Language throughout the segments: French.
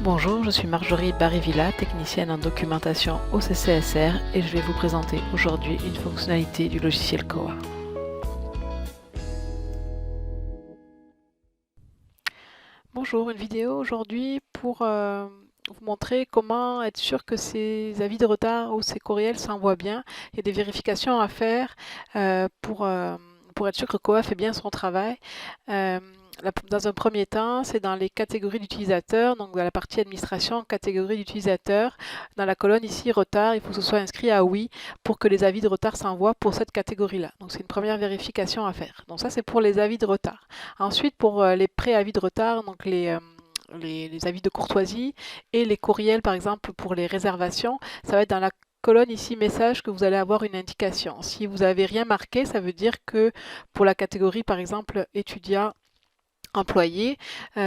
Bonjour, je suis Marjorie Barivilla, technicienne en documentation au CCSR et je vais vous présenter aujourd'hui une fonctionnalité du logiciel Koa. Bonjour, une vidéo aujourd'hui pour vous montrer comment être sûr que ces avis de retard ou ces courriels s'envoient bien. Il y a des vérifications à faire pour être sûr que Koa fait bien son travail. Euh, Dans un premier temps, c'est dans les catégories d'utilisateurs, donc dans la partie administration, catégorie d'utilisateurs. Dans la colonne ici, retard, il faut que ce soit inscrit à oui pour que les avis de retard s'envoient pour cette catégorie-là. Donc c'est une première vérification à faire. Donc ça, c'est pour les avis de retard. Ensuite, pour les préavis de retard, donc les avis de courtoisie et les courriels, par exemple, pour les réservations, ça va être dans la colonne ici message que vous allez avoir une indication. Si vous n'avez rien marqué, ça veut dire que pour la catégorie, par exemple, étudiant, employé.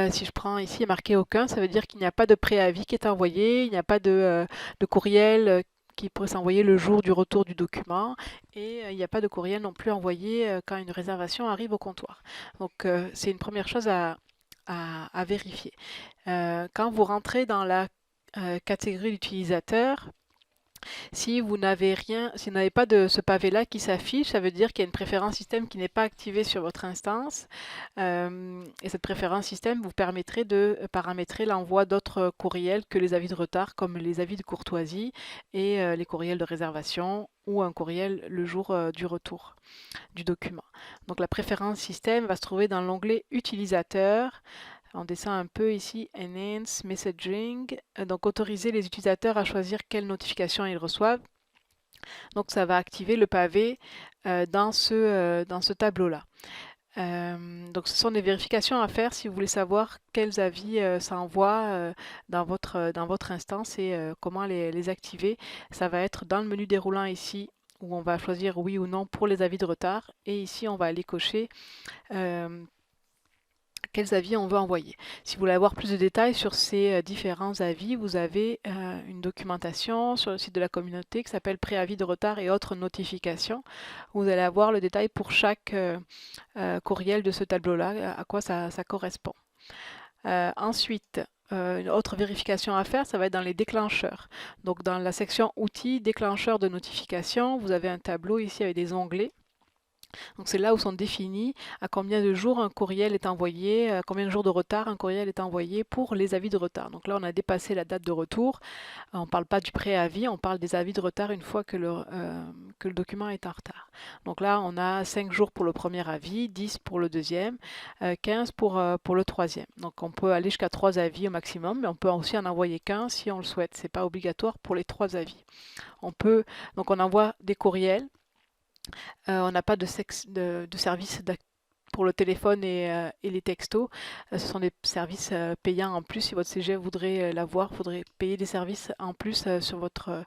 Si je prends ici marqué aucun, ça veut dire qu'il n'y a pas de préavis qui est envoyé, il n'y a pas de courriel qui pourrait s'envoyer le jour du retour du document et il n'y a pas de courriel non plus envoyé quand une réservation arrive au comptoir. Donc c'est une première chose à vérifier. Quand vous rentrez dans la catégorie d'utilisateur, si vous n'avez rien, si vous n'avez pas de ce pavé-là qui s'affiche, ça veut dire qu'il y a une préférence système qui n'est pas activée sur votre instance. Et cette préférence système vous permettrait de paramétrer l'envoi d'autres courriels que les avis de retard, comme les avis de courtoisie et les courriels de réservation ou un courriel le jour du retour du document. Donc la préférence système va se trouver dans l'onglet utilisateur. On descend un peu ici, Enhance Messaging. Donc, autoriser les utilisateurs à choisir quelles notifications ils reçoivent. Donc, ça va activer le pavé dans ce tableau-là. Donc, ce sont des vérifications à faire si vous voulez savoir quels avis s'envoient dans votre instance et comment les activer. Ça va être dans le menu déroulant ici où on va choisir oui ou non pour les avis de retard. Et ici, on va aller cocher quels avis on veut envoyer. Si vous voulez avoir plus de détails sur ces différents avis, vous avez une documentation sur le site de la communauté qui s'appelle Préavis de retard et autres notifications. Vous allez avoir le détail pour chaque courriel de ce tableau-là, à quoi ça correspond. Ensuite, une autre vérification à faire, ça va être dans les déclencheurs. Donc dans la section outils, déclencheurs de notification, vous avez un tableau ici avec des onglets. Donc c'est là où sont définis à combien de jours un courriel est envoyé, à combien de jours de retard un courriel est envoyé pour les avis de retard. Donc là, on a dépassé la date de retour. On ne parle pas du préavis, on parle des avis de retard une fois que le document est en retard. Donc là, on a 5 jours pour le premier avis, 10 pour le deuxième, 15 pour le troisième. Donc on peut aller jusqu'à 3 avis au maximum, mais on peut aussi en envoyer qu'un si on le souhaite. Ce n'est pas obligatoire pour les 3 avis. Donc on envoie des courriels. On n'a pas de service pour le téléphone et les textos. Ce sont des services payants en plus. Si votre CGF voudrait l'avoir, il faudrait payer des services en plus sur votre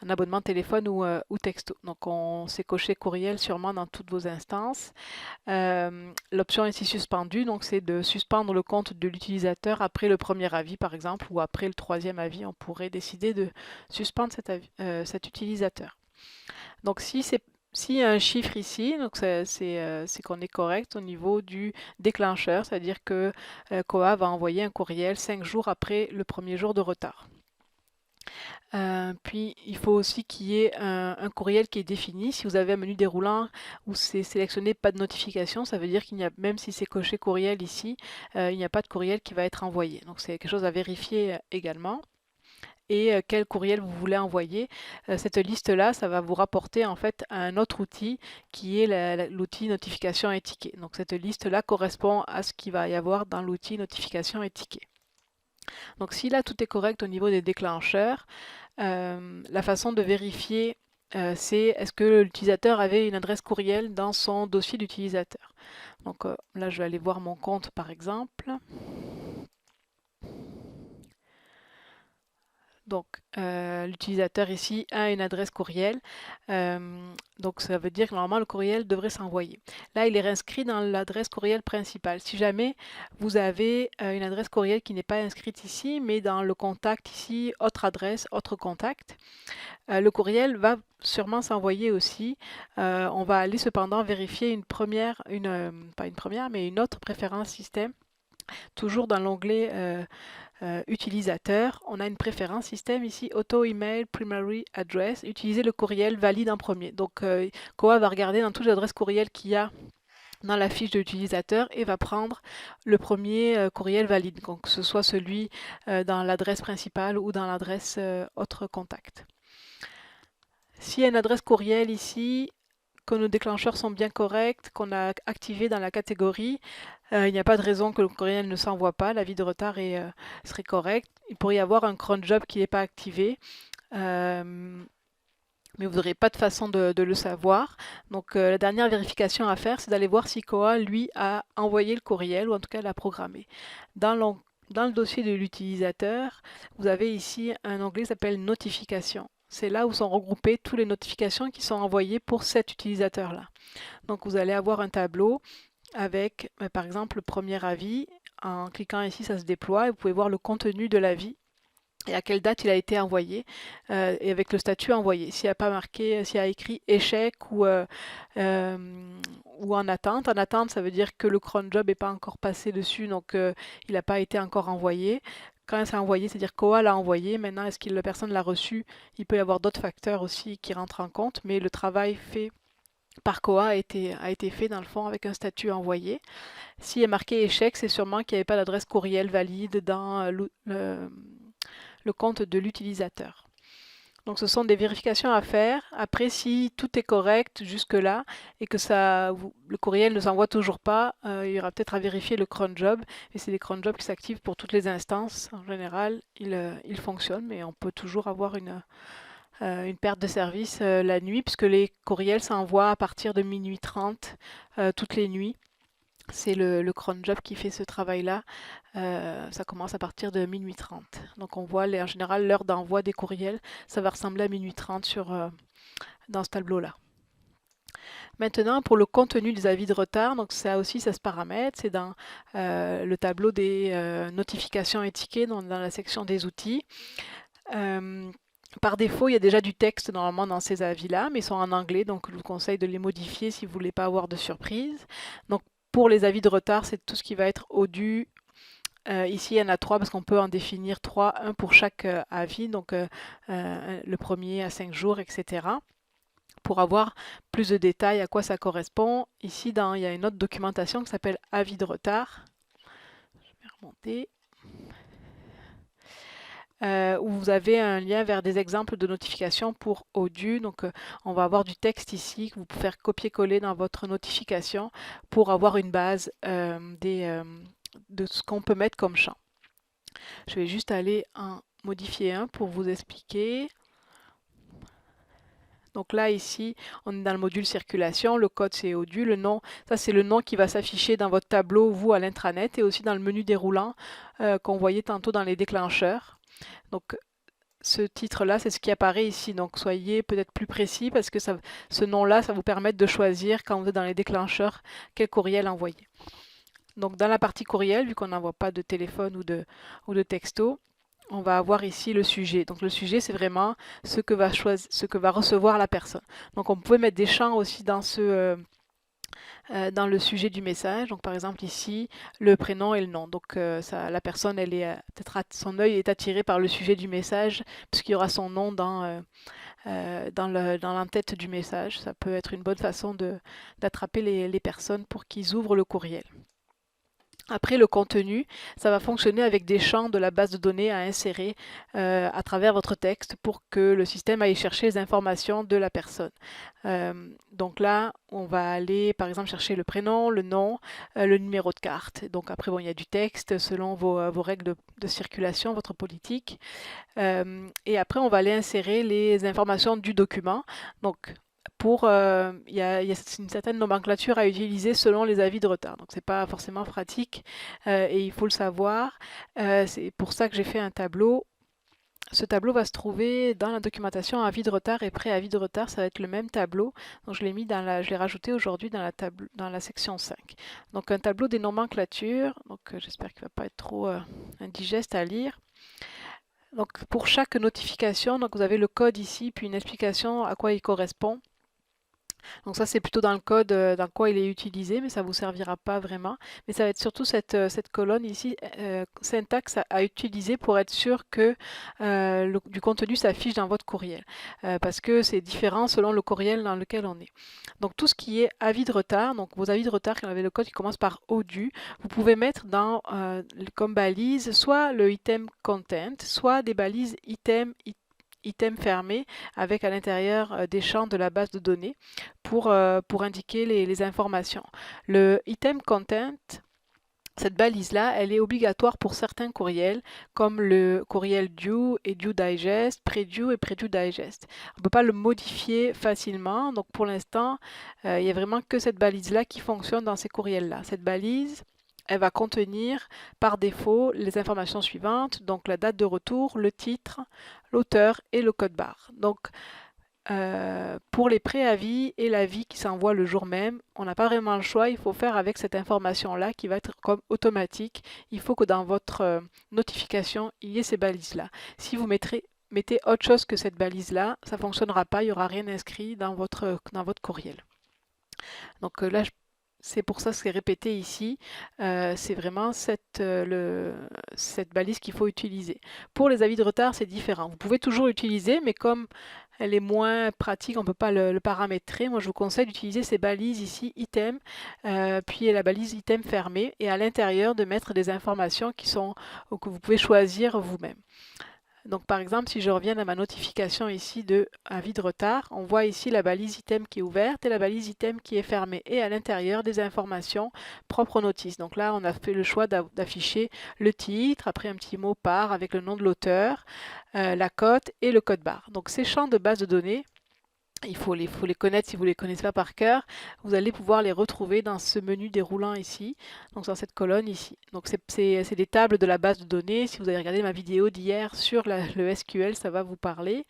un abonnement téléphone ou texto. Donc on s'est coché courriel sûrement dans toutes vos instances. L'option ici suspendue, donc c'est de suspendre le compte de l'utilisateur après le premier avis par exemple ou après le troisième avis. On pourrait décider de suspendre cet utilisateur. Donc s'il y a un chiffre ici, donc c'est qu'on est correct au niveau du déclencheur, c'est-à-dire que Koa va envoyer un courriel 5 jours après le premier jour de retard. Puis il faut aussi qu'il y ait un courriel qui est défini. Si vous avez un menu déroulant où c'est sélectionné pas de notification, ça veut dire qu'il n'y a, même si c'est coché courriel ici, il n'y a pas de courriel qui va être envoyé. Donc c'est quelque chose à vérifier également et quel courriel vous voulez envoyer. Cette liste-là, ça va vous rapporter en fait à un autre outil qui est l'outil notification et ticket. Donc cette liste-là correspond à ce qu'il va y avoir dans l'outil notification et ticket. Donc si là tout est correct au niveau des déclencheurs, la façon de vérifier c'est est-ce que l'utilisateur avait une adresse courriel dans son dossier d'utilisateur. Donc là je vais aller voir mon compte par exemple. Donc, l'utilisateur ici a une adresse courriel. Donc, ça veut dire que normalement, le courriel devrait s'envoyer. Là, il est inscrit dans l'adresse courriel principale. Si jamais vous avez une adresse courriel qui n'est pas inscrite ici, mais dans le contact ici, autre adresse, autre contact, le courriel va sûrement s'envoyer aussi. On va aller cependant vérifier pas une première, mais une autre préférence système Toujours dans l'onglet utilisateur, on a une préférence système ici, Auto Email Primary Address, utiliser le courriel valide en premier. Donc Koa va regarder dans toutes les adresses courriel qu'il y a dans la fiche de l'utilisateur et va prendre le premier courriel valide, donc que ce soit celui dans l'adresse principale ou dans l'adresse autre contact. S'il y a une adresse courriel ici, que nos déclencheurs sont bien corrects, qu'on a activé dans la catégorie, il n'y a pas de raison que le courriel ne s'envoie pas, l'avis de retard serait correct. Il pourrait y avoir un cron job qui n'est pas activé, mais vous n'aurez pas de façon de le savoir. Donc la dernière vérification à faire, c'est d'aller voir si Koa, lui, a envoyé le courriel, ou en tout cas l'a programmé. Dans le dossier de l'utilisateur, vous avez ici un onglet qui s'appelle Notifications. C'est là où sont regroupées toutes les notifications qui sont envoyées pour cet utilisateur-là. Donc vous allez avoir un tableau avec, par exemple, le premier avis. En cliquant ici, ça se déploie et vous pouvez voir le contenu de l'avis et à quelle date il a été envoyé et avec le statut envoyé. S'il n'y a pas marqué, s'il y a écrit échec ou en attente. En attente, ça veut dire que le cron job n'est pas encore passé dessus, donc il n'a pas été encore envoyé. Quand c'est envoyé, c'est-à-dire Koa l'a envoyé. Maintenant, est-ce que la personne l'a reçu? Il peut y avoir d'autres facteurs aussi qui rentrent en compte, mais le travail fait par Koa a été fait dans le fond avec un statut envoyé. S'il est marqué échec, c'est sûrement qu'il n'y avait pas d'adresse courriel valide dans le compte de l'utilisateur. Donc ce sont des vérifications à faire. Après, si tout est correct jusque-là et que le courriel ne s'envoie toujours pas, il y aura peut-être à vérifier le cron job. Et c'est des cron jobs qui s'activent pour toutes les instances. En général, ils fonctionnent, mais on peut toujours avoir une perte de service la nuit, puisque les courriels s'envoient à partir de minuit 30 toutes les nuits. C'est le cron job qui fait ce travail-là. Ça commence à partir de minuit 30. Donc on voit en général l'heure d'envoi des courriels. Ça va ressembler à minuit 30 dans ce tableau-là. Maintenant, pour le contenu des avis de retard, donc ça aussi, ça se paramètre. C'est dans le tableau des notifications et tickets, dans la section des outils. Par défaut, il y a déjà du texte normalement dans ces avis-là, mais ils sont en anglais, donc je vous conseille de les modifier si vous ne voulez pas avoir de surprise. Donc pour les avis de retard, c'est tout ce qui va être au-du. Ici, il y en a 3 parce qu'on peut en définir 3, un pour chaque avis, donc le premier à 5 jours, etc. Pour avoir plus de détails à quoi ça correspond, ici, il y a une autre documentation qui s'appelle avis de retard. Je vais remonter. Où vous avez un lien vers des exemples de notifications pour Odoo. Donc, on va avoir du texte ici que vous pouvez faire copier-coller dans votre notification pour avoir une base de ce qu'on peut mettre comme champ. Je vais juste aller en modifier un pour vous expliquer. Donc là, ici, on est dans le module circulation. Le code, c'est Odoo. Le nom, ça, c'est le nom qui va s'afficher dans votre tableau, vous, à l'intranet, et aussi dans le menu déroulant qu'on voyait tantôt dans les déclencheurs. Donc, ce titre-là, c'est ce qui apparaît ici. Donc, soyez peut-être plus précis parce que ce nom-là, ça vous permet de choisir quand vous êtes dans les déclencheurs quel courriel envoyer. Donc, dans la partie courriel, vu qu'on n'envoie pas de téléphone ou de texto, on va avoir ici le sujet. Donc, le sujet, c'est vraiment ce que va recevoir la personne. Donc, on peut mettre des champs aussi dans dans le sujet du message. Donc, par exemple, ici, le prénom et le nom. Donc, la personne, peut-être son œil est attiré par le sujet du message, puisqu'il y aura son nom dans l'entête du message. Ça peut être une bonne façon d'attraper les personnes pour qu'ils ouvrent le courriel. Après, le contenu, ça va fonctionner avec des champs de la base de données à insérer à travers votre texte pour que le système aille chercher les informations de la personne. Donc là, on va aller, par exemple, chercher le prénom, le nom, le numéro de carte. Donc après, bon, il y a du texte selon vos règles de circulation, votre politique. Et après, on va aller insérer les informations du document. Donc, il y a une certaine nomenclature à utiliser selon les avis de retard. Donc, c'est pas forcément pratique et il faut le savoir. C'est pour ça que j'ai fait un tableau. Ce tableau va se trouver dans la documentation avis de retard et pré-avis de retard. Ça va être le même tableau. Donc, je l'ai rajouté aujourd'hui dans la section 5. Donc, un tableau des nomenclatures. Donc, j'espère qu'il ne va pas être trop indigeste à lire. Donc, pour chaque notification, donc vous avez le code ici, puis une explication à quoi il correspond. Donc ça, c'est plutôt dans le code dans quoi il est utilisé, mais ça ne vous servira pas vraiment. Mais ça va être surtout cette colonne ici, syntaxe à utiliser pour être sûr que du contenu s'affiche dans votre courriel. Parce que c'est différent selon le courriel dans lequel on est. Donc tout ce qui est avis de retard, donc vos avis de retard, quand vous avez le code qui commence par ODU, vous pouvez mettre comme balise soit le item content, soit des balises item fermé avec à l'intérieur des champs de la base de données pour indiquer les informations. Le item content, cette balise-là, elle est obligatoire pour certains courriels, comme le courriel due et due digest, preview et preview digest. On ne peut pas le modifier facilement, donc pour l'instant, il n'y a vraiment que cette balise-là qui fonctionne dans ces courriels-là. Cette balise, elle va contenir par défaut les informations suivantes, donc la date de retour, le titre, l'auteur et le code barre. Donc, pour les préavis et l'avis qui s'envoie le jour même, on n'a pas vraiment le choix, il faut faire avec cette information-là qui va être comme automatique. Il faut que dans votre notification, il y ait ces balises-là. Si vous mettez autre chose que cette balise-là, ça ne fonctionnera pas, il n'y aura rien inscrit dans votre courriel. Donc là, c'est pour ça que c'est répété ici. C'est vraiment cette balise qu'il faut utiliser. Pour les avis de retard, c'est différent. Vous pouvez toujours utiliser, mais comme elle est moins pratique, on ne peut pas le paramétrer. Moi, je vous conseille d'utiliser ces balises ici, item, puis la balise item fermée, et à l'intérieur de mettre des informations que vous pouvez choisir vous-même. Donc par exemple, si je reviens à ma notification ici de avis de retard, on voit ici la balise item qui est ouverte et la balise item qui est fermée et à l'intérieur des informations propres aux notices. Donc là, on a fait le choix d'afficher le titre, après un petit mot par avec le nom de l'auteur, la cote et le code barre. Donc ces champs de base de données, il faut les connaître si vous ne les connaissez pas par cœur. Vous allez pouvoir les retrouver dans ce menu déroulant ici, donc dans cette colonne ici. Donc c'est des tables de la base de données. Si vous avez regardé ma vidéo d'hier sur le SQL, ça va vous parler.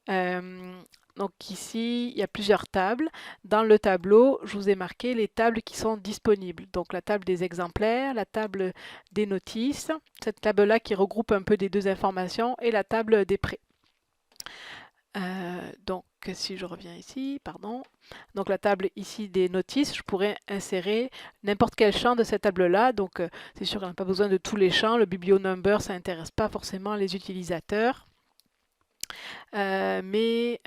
Donc ici, il y a plusieurs tables. Dans le tableau, je vous ai marqué les tables qui sont disponibles. Donc la table des exemplaires, la table des notices, cette table-là qui regroupe un peu des deux informations, et la table des prêts. Donc si je reviens ici, pardon, donc la table ici des notices, je pourrais insérer n'importe quel champ de cette table-là. Donc c'est sûr qu'on n'a pas besoin de tous les champs. Le biblionumber, ça n'intéresse pas forcément les utilisateurs. Mais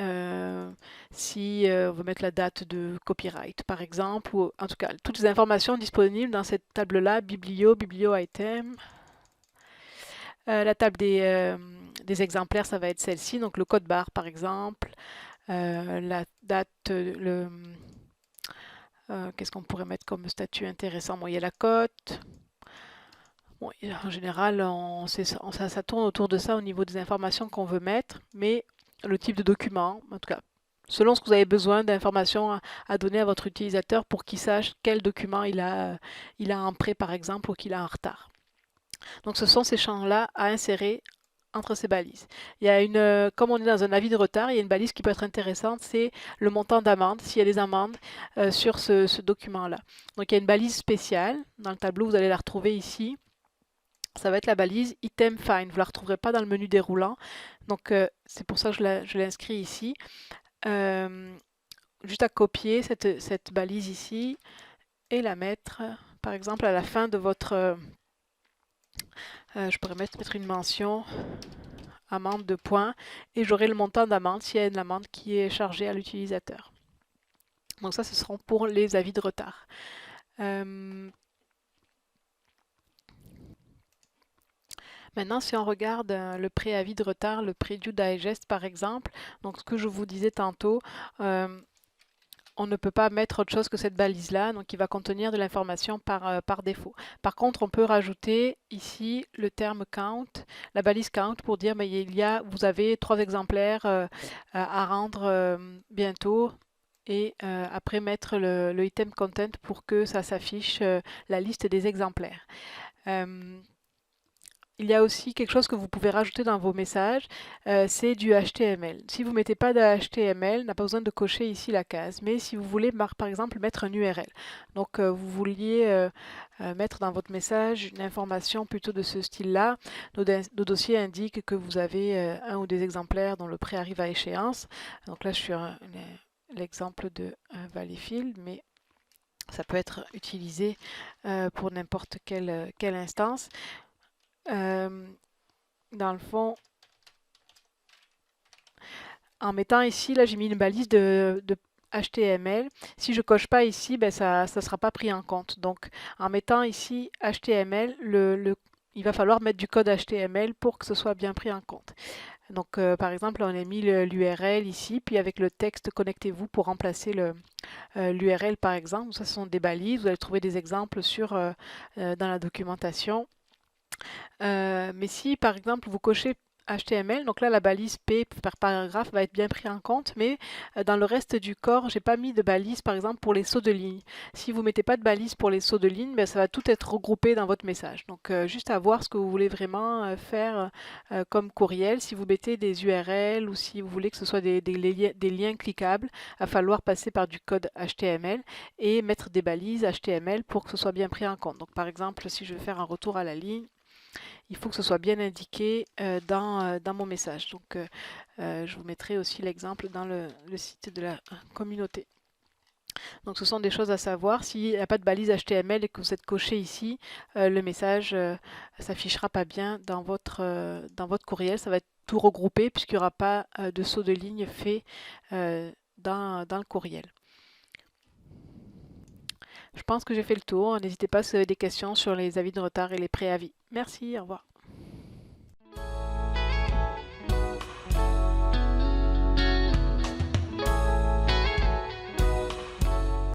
si on veut mettre la date de copyright par exemple, ou en tout cas toutes les informations disponibles dans cette table-là, biblio item. La table des exemplaires, ça va être celle-ci, donc le code barre par exemple, la date, qu'est-ce qu'on pourrait mettre comme statut intéressant? Bon, il y a la cote. Bon, en général, ça tourne autour de ça au niveau des informations qu'on veut mettre, mais le type de document, en tout cas, selon ce que vous avez besoin d'informations à donner à votre utilisateur pour qu'il sache quel document il a en prêt par exemple ou qu'il a en retard. Donc ce sont ces champs-là à insérer entre ces balises. Il y a comme on est dans un avis de retard, il y a une balise qui peut être intéressante, c'est le montant d'amende, s'il y a des amendes sur ce document-là. Donc il y a une balise spéciale, dans le tableau vous allez la retrouver ici. Ça va être la balise item fine, vous ne la retrouverez pas dans le menu déroulant, donc c'est pour ça que je l'inscris ici. Juste à copier cette balise ici et la mettre par exemple à la fin de votre... je pourrais mettre une mention amende de points et j'aurai le montant d'amende s'il y a une amende qui est chargée à l'utilisateur. Donc ça, ce seront pour les avis de retard. Maintenant, si on regarde le préavis de retard, le preview digest par exemple, donc ce que je vous disais tantôt, on ne peut pas mettre autre chose que cette balise-là, donc qui va contenir de l'information par défaut. Par contre, on peut rajouter ici le terme count, la balise count pour dire mais vous avez 3 exemplaires à rendre bientôt et après mettre le item content pour que ça s'affiche la liste des exemplaires. Il y a aussi quelque chose que vous pouvez rajouter dans vos messages, c'est du HTML. Si vous ne mettez pas de HTML, n'a pas besoin de cocher ici la case. Mais si vous voulez, par exemple, mettre un URL, donc vous vouliez mettre dans votre message une information plutôt de ce style-là, nos dossiers indiquent que vous avez un ou des exemplaires dont le prêt arrive à échéance. Donc là, je suis l'exemple de Valleyfield, mais ça peut être utilisé pour n'importe quelle instance. Dans le fond, en mettant ici, là j'ai mis une balise de HTML. Si je coche pas ici, ben ça ne sera pas pris en compte. Donc en mettant ici HTML, il va falloir mettre du code HTML pour que ce soit bien pris en compte. Donc par exemple, on a mis l'URL ici, puis avec le texte connectez-vous pour remplacer l'URL par exemple. Ça, ce sont des balises. Vous allez trouver des exemples dans la documentation. Mais si par exemple vous cochez HTML, donc là la balise P par paragraphe va être bien pris en compte, mais dans le reste du corps, j'ai pas mis de balise par exemple pour les sauts de ligne. Si vous mettez pas de balise pour les sauts de ligne, ben, ça va tout être regroupé dans votre message. Donc juste à voir ce que vous voulez vraiment faire comme courriel. Si vous mettez des URL ou si vous voulez que ce soit des liens cliquables, il va falloir passer par du code HTML et mettre des balises HTML pour que ce soit bien pris en compte. Donc par exemple, si je veux faire un retour à la ligne, il faut que ce soit bien indiqué dans mon message. Donc, je vous mettrai aussi l'exemple dans le site de la communauté. Donc, ce sont des choses à savoir. S'il n'y a pas de balise HTML et que vous êtes coché ici, le message s'affichera pas bien dans votre courriel. Ça va être tout regroupé puisqu'il n'y aura pas de saut de ligne fait dans le courriel. Je pense que j'ai fait le tour. N'hésitez pas si vous avez des questions sur les avis de retard et les préavis. Merci, au revoir.